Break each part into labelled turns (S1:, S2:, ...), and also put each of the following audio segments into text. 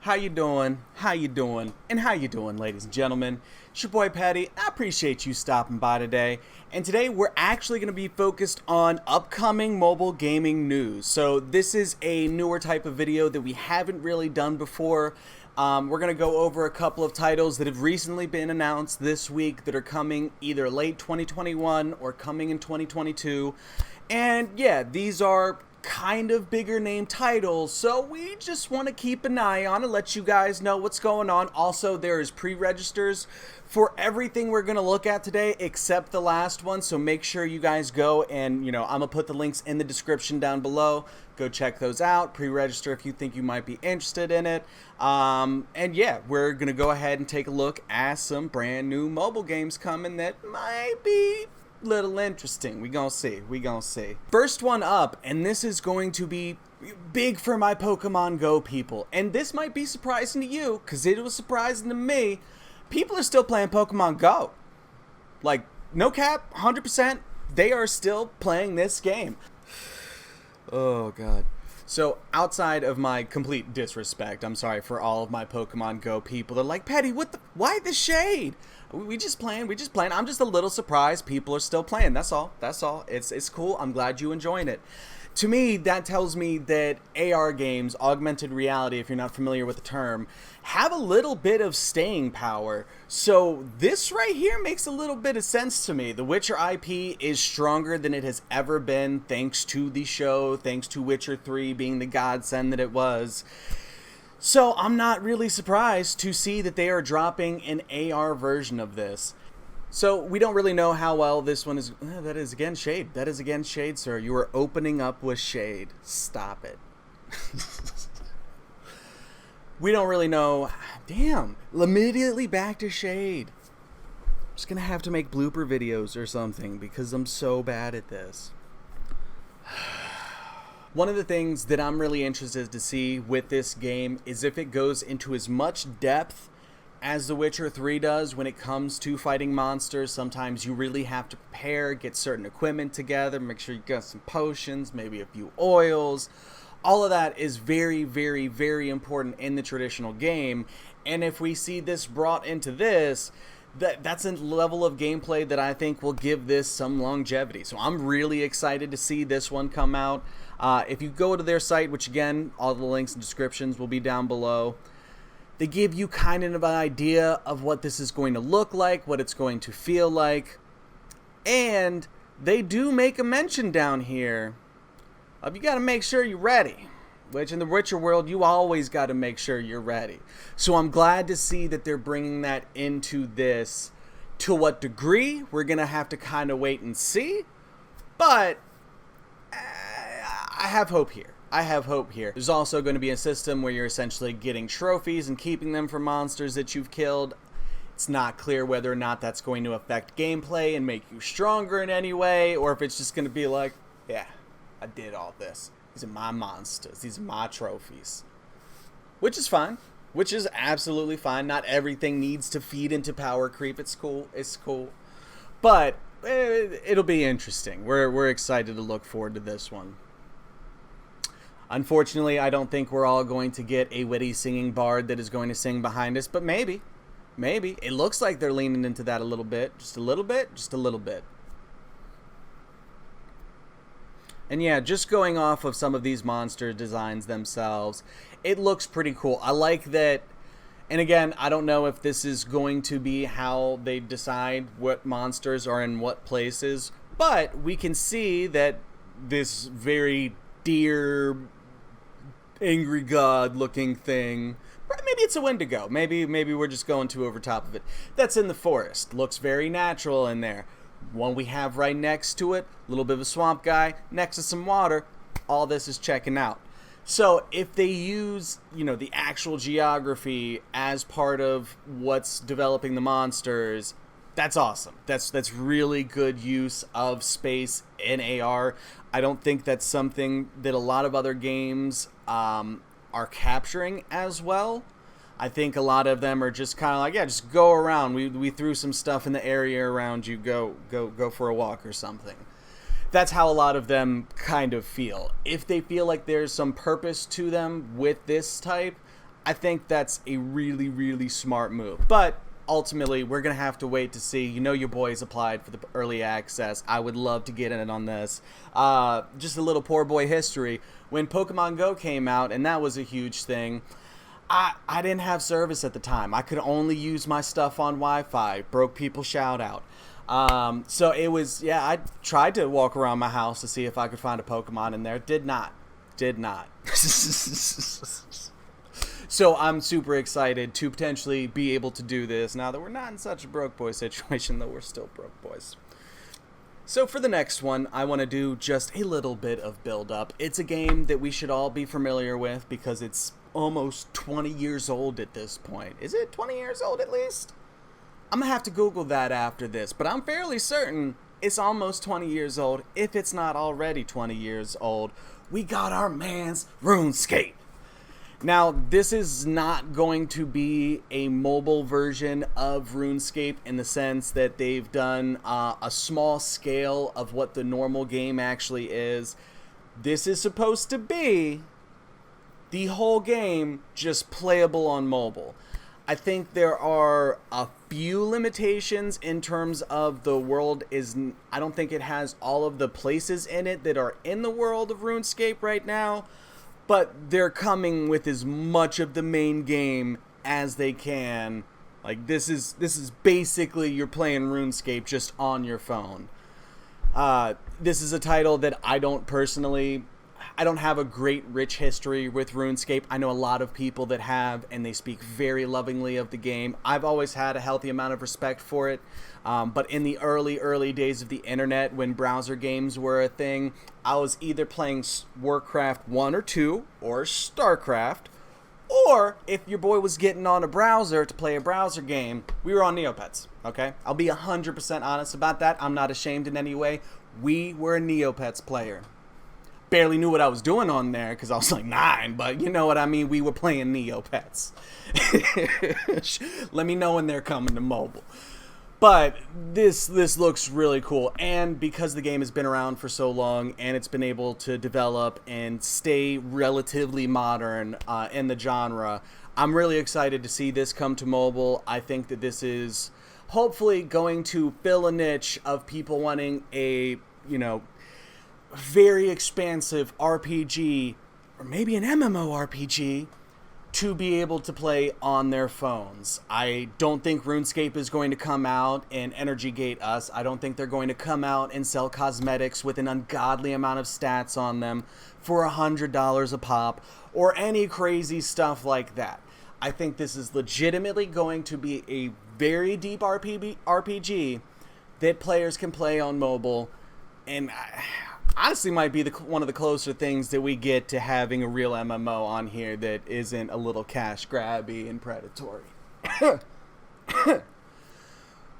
S1: How you doing? How you doing? And how you doing, ladies and gentlemen? It's your boy Patty. I appreciate you stopping by today. And today we're actually going to be focused on upcoming mobile gaming news. So this is a newer type of video that we haven't really done before. We're going to go over a couple of titles that have recently been announced this week that are coming either late 2021 or coming in 2022. And yeah, these are kind of bigger name titles, so we just want to keep an eye on and let you guys know what's going on. Also, there is pre-registers for everything we're going to look at today except the last one, so make sure you guys go and, I'm going to put the links in the description down below. Go check those out. Pre-register if you think you might be interested in it. And yeah, we're going to go ahead and take a look at some brand new mobile games coming that might be little interesting. We gonna see. First one up, and this is going to be big for my Pokemon Go people, and this might be surprising to you because it was surprising to me. People are still playing Pokemon Go, like no cap, 100%. They are still playing this game. Oh god. So outside of my complete disrespect, I'm sorry for all of my Pokemon Go people. They're like, Patty, why the shade? We just playing. I'm just a little surprised people are still playing. That's all. It's cool. I'm glad you enjoying it. To me, that tells me that AR games, augmented reality, if you're not familiar with the term, have a little bit of staying power. So this right here makes a little bit of sense to me. The Witcher IP is stronger than it has ever been thanks to the show, thanks to Witcher 3 being the godsend that it was. So I'm not really surprised to see that they are dropping an AR version of this. So we don't really know how well this one is. That is again shade. That is again shade, sir. You are opening up with shade. Stop it. We don't really know. Damn. Immediately back to shade. I'm just going to have to make blooper videos or something because I'm so bad at this. One of the things that I'm really interested to see with this game is if it goes into as much depth as The Witcher 3 does when it comes to fighting monsters. Sometimes you really have to prepare, get certain equipment together, make sure you got some potions, maybe a few oils. All of that is very, very, very important in the traditional game. And if we see this brought into this, that's a level of gameplay that I think will give this some longevity. So I'm really excited to see this one come out. If you go to their site, which again, all the links and descriptions will be down below, they give you kind of an idea of what this is going to look like, what it's going to feel like. And they do make a mention down here of you got to make sure you're ready. Which in the Witcher world, you always got to make sure you're ready. So I'm glad to see that they're bringing that into this. To what degree, we're going to have to kind of wait and see. But I have hope here. There's also going to be a system where you're essentially getting trophies and keeping them from monsters that you've killed. It's not clear whether or not that's going to affect gameplay and make you stronger in any way, or if it's just going to be like, yeah, I did all this. These are my monsters. These are my trophies. Which is fine. Which is absolutely fine. Not everything needs to feed into power creep. It's cool. But it'll be interesting. We're excited to look forward to this one. Unfortunately, I don't think we're all going to get a witty singing bard that is going to sing behind us, but maybe. It looks like they're leaning into that a little bit. Just a little bit. And yeah, just going off of some of these monster designs themselves, it looks pretty cool. I like that. And again, I don't know if this is going to be how they decide what monsters are in what places, but we can see that this very deer, angry god looking thing, maybe it's a Wendigo. Maybe we're just going too over top of it. That's in the forest. Looks very natural in there. One we have right next to it, a little bit of a swamp guy, next to some water. All this is checking out. So if they use, the actual geography as part of what's developing the monsters, that's awesome. That's really good use of space in AR. I don't think that's something that a lot of other games are capturing as well. I think a lot of them are just kind of like, yeah, just go around. We threw some stuff in the area around you. Go for a walk or something. That's how a lot of them kind of feel. If they feel like there's some purpose to them with this type, I think that's a really, really smart move. But ultimately, we're going to have to wait to see. You know, your boys applied for the early access. I would love to get in on this. Just a little poor boy history. When Pokemon Go came out, and that was a huge thing, I didn't have service at the time. I could only use my stuff on Wi-Fi. Broke people shout out. So it was, yeah, I tried to walk around my house to see if I could find a Pokemon in there. Did not. So I'm super excited to potentially be able to do this now that we're not in such a broke boy situation, though we're still broke boys. So for the next one, I want to do just a little bit of build up. It's a game that we should all be familiar with because it's almost 20 years old at this point. Is it 20 years old at least? I'm going to have to Google that after this, but I'm fairly certain it's almost 20 years old, if it's not already 20 years old. We got our man's RuneScape. Now, this is not going to be a mobile version of RuneScape in the sense that they've done a small scale of what the normal game actually is. This is supposed to be the whole game just playable on mobile. I think there are a few limitations in terms of the world I don't think it has all of the places in it that are in the world of RuneScape right now. But they're coming with as much of the main game as they can. Like, this is basically you're playing RuneScape just on your phone. This is a title that I don't have a great rich history with RuneScape. I know a lot of people that have, and they speak very lovingly of the game. I've always had a healthy amount of respect for it. But in the early days of the internet, when browser games were a thing, I was either playing Warcraft 1 or 2 or StarCraft, or if your boy was getting on a browser to play a browser game, we were on Neopets, okay? I'll be 100% honest about that. I'm not ashamed in any way. We were a Neopets player. Barely knew what I was doing on there because I was like 9, but you know what I mean? We were playing Neopets. Let me know when they're coming to mobile. But this looks really cool, and because the game has been around for so long and it's been able to develop and stay relatively modern in the genre, I'm really excited to see this come to mobile. I think that this is hopefully going to fill a niche of people wanting a, very expansive RPG, or maybe an MMORPG, to be able to play on their phones. I don't think RuneScape is going to come out and energy gate us. I don't think they're going to come out and sell cosmetics with an ungodly amount of stats on them for $100 a pop, or any crazy stuff like that. I think this is legitimately going to be a very deep RPG that players can play on mobile, and honestly might be one of the closer things that we get to having a real MMO on here that isn't a little cash grabby and predatory.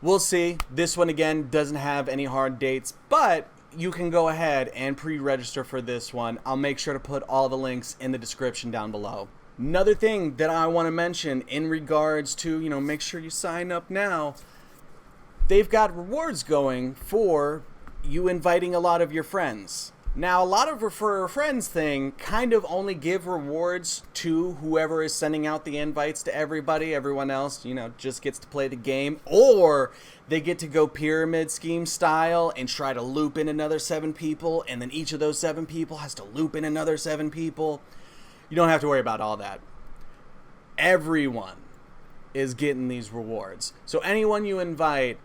S1: We'll see. This one, again, doesn't have any hard dates, but you can go ahead and pre-register for this one. I'll make sure to put all the links in the description down below. Another thing that I want to mention in regards to, make sure you sign up now. They've got rewards going for you inviting a lot of your friends. Now, a lot of refer a friends thing kind of only give rewards to whoever is sending out the invites to everybody. Everyone else, just gets to play the game, or they get to go pyramid scheme style and try to loop in another 7 people, and then each of those 7 people has to loop in another 7 people. You don't have to worry about all that. Everyone is getting these rewards. So anyone you invite,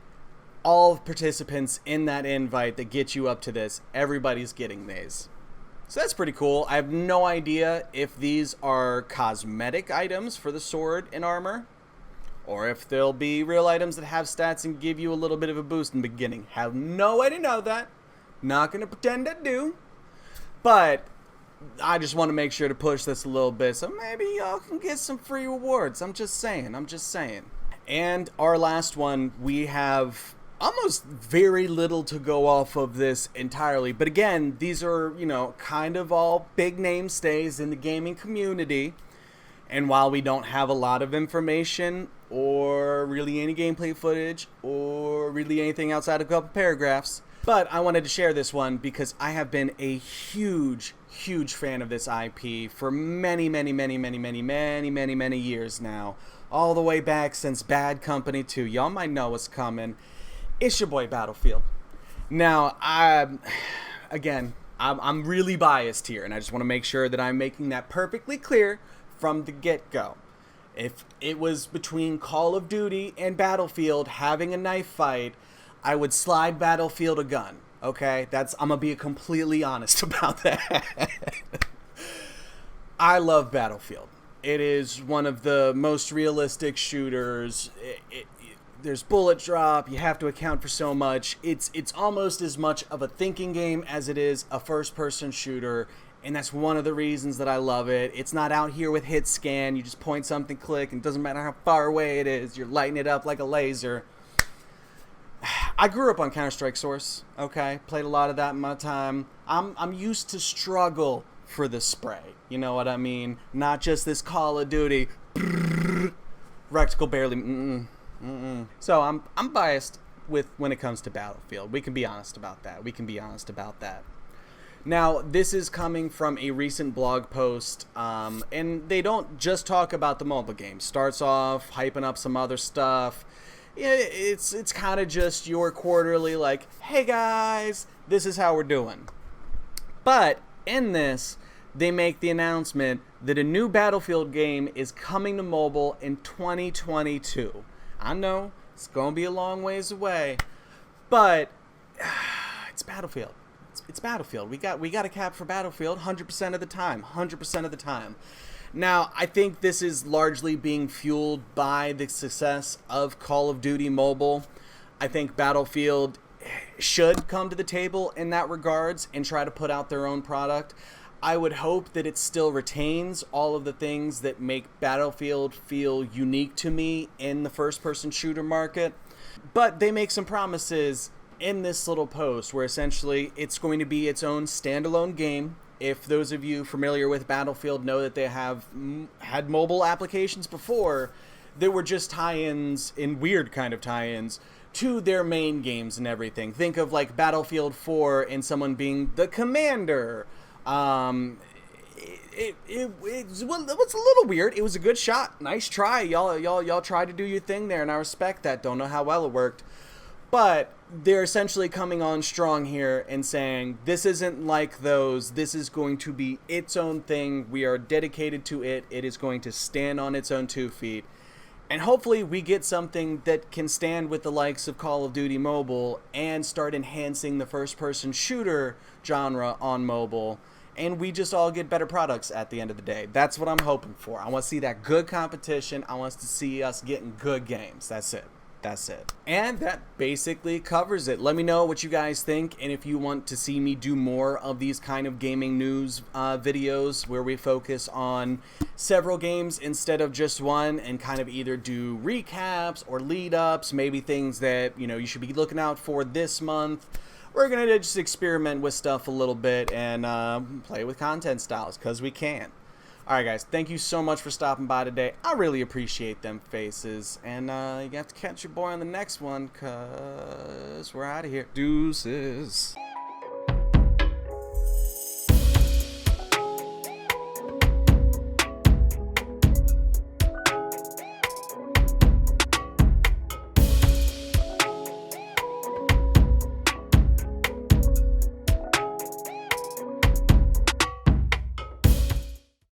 S1: all participants in that invite that get you up to this, everybody's getting these. So that's pretty cool. I have no idea if these are cosmetic items for the sword and armor, or if they'll be real items that have stats and give you a little bit of a boost in the beginning. Have no way to know that. Not going to pretend I do. But I just want to make sure to push this a little bit, so maybe y'all can get some free rewards. I'm just saying. And our last one, we have almost very little to go off of this entirely. But again, these are, kind of all big name stays in the gaming community. And while we don't have a lot of information or really any gameplay footage or really anything outside of a couple paragraphs, But I wanted to share this one because I have been a huge fan of this IP for many years now. All the way back since Bad Company 2. Y'all might know what's coming. It's your boy Battlefield. Now, I'm really biased here, and I just want to make sure that I'm making that perfectly clear from the get-go. If it was between Call of Duty and Battlefield having a knife fight, I would slide Battlefield a gun. Okay? I'm gonna be completely honest about that. I love Battlefield. It is one of the most realistic shooters. There's bullet drop. You have to account for so much. It's almost as much of a thinking game as it is a first-person shooter, and that's one of the reasons that I love it. It's not out here with hit scan. You just point something, click, and it doesn't matter how far away it is. You're lighting it up like a laser. I grew up on Counter-Strike Source. Okay, played a lot of that in my time. I'm used to struggle for the spray. You know what I mean? Not just this Call of Duty. Reticle barely. So I'm biased when it comes to Battlefield. We can be honest about that. Now, this is coming from a recent blog post, and they don't just talk about the mobile game. Starts off hyping up some other stuff. It's kind of just your quarterly, like, hey guys, this is how we're doing. But in this, they make the announcement that a new Battlefield game is coming to mobile in 2022. I know, it's going to be a long ways away, but it's Battlefield. It's Battlefield. We got a cap for Battlefield 100% of the time. Now, I think this is largely being fueled by the success of Call of Duty Mobile. I think Battlefield should come to the table in that regards and try to put out their own product. I would hope that it still retains all of the things that make Battlefield feel unique to me in the first-person shooter market. But they make some promises in this little post where essentially it's going to be its own standalone game. If those of you familiar with Battlefield know that they have had mobile applications before that were just tie-ins, in weird kind of tie-ins, to their main games and everything. Think of like Battlefield 4 and someone being the commander. It was a little weird. It was a good shot. Nice try. Y'all tried to do your thing there, and I respect that. Don't know how well it worked. But they're essentially coming on strong here and saying, this isn't like those. This is going to be its own thing. We are dedicated to it. It is going to stand on its own 2 feet. And hopefully we get something that can stand with the likes of Call of Duty Mobile and start enhancing the first-person shooter genre on mobile. And we just all get better products at the end of the day. That's what I'm hoping for. I want to see that good competition. I want to see us getting good games. That's it. And that basically covers it. Let me know what you guys think, and if you want to see me do more of these kind of gaming news videos where we focus on several games instead of just one, and kind of either do recaps or lead-ups, maybe things that you should be looking out for this month. We're going to just experiment with stuff a little bit and play with content styles, because we can. Alright guys, thank you so much for stopping by today. I really appreciate them faces. And you have to catch your boy on the next one, because we're out of here. Deuces.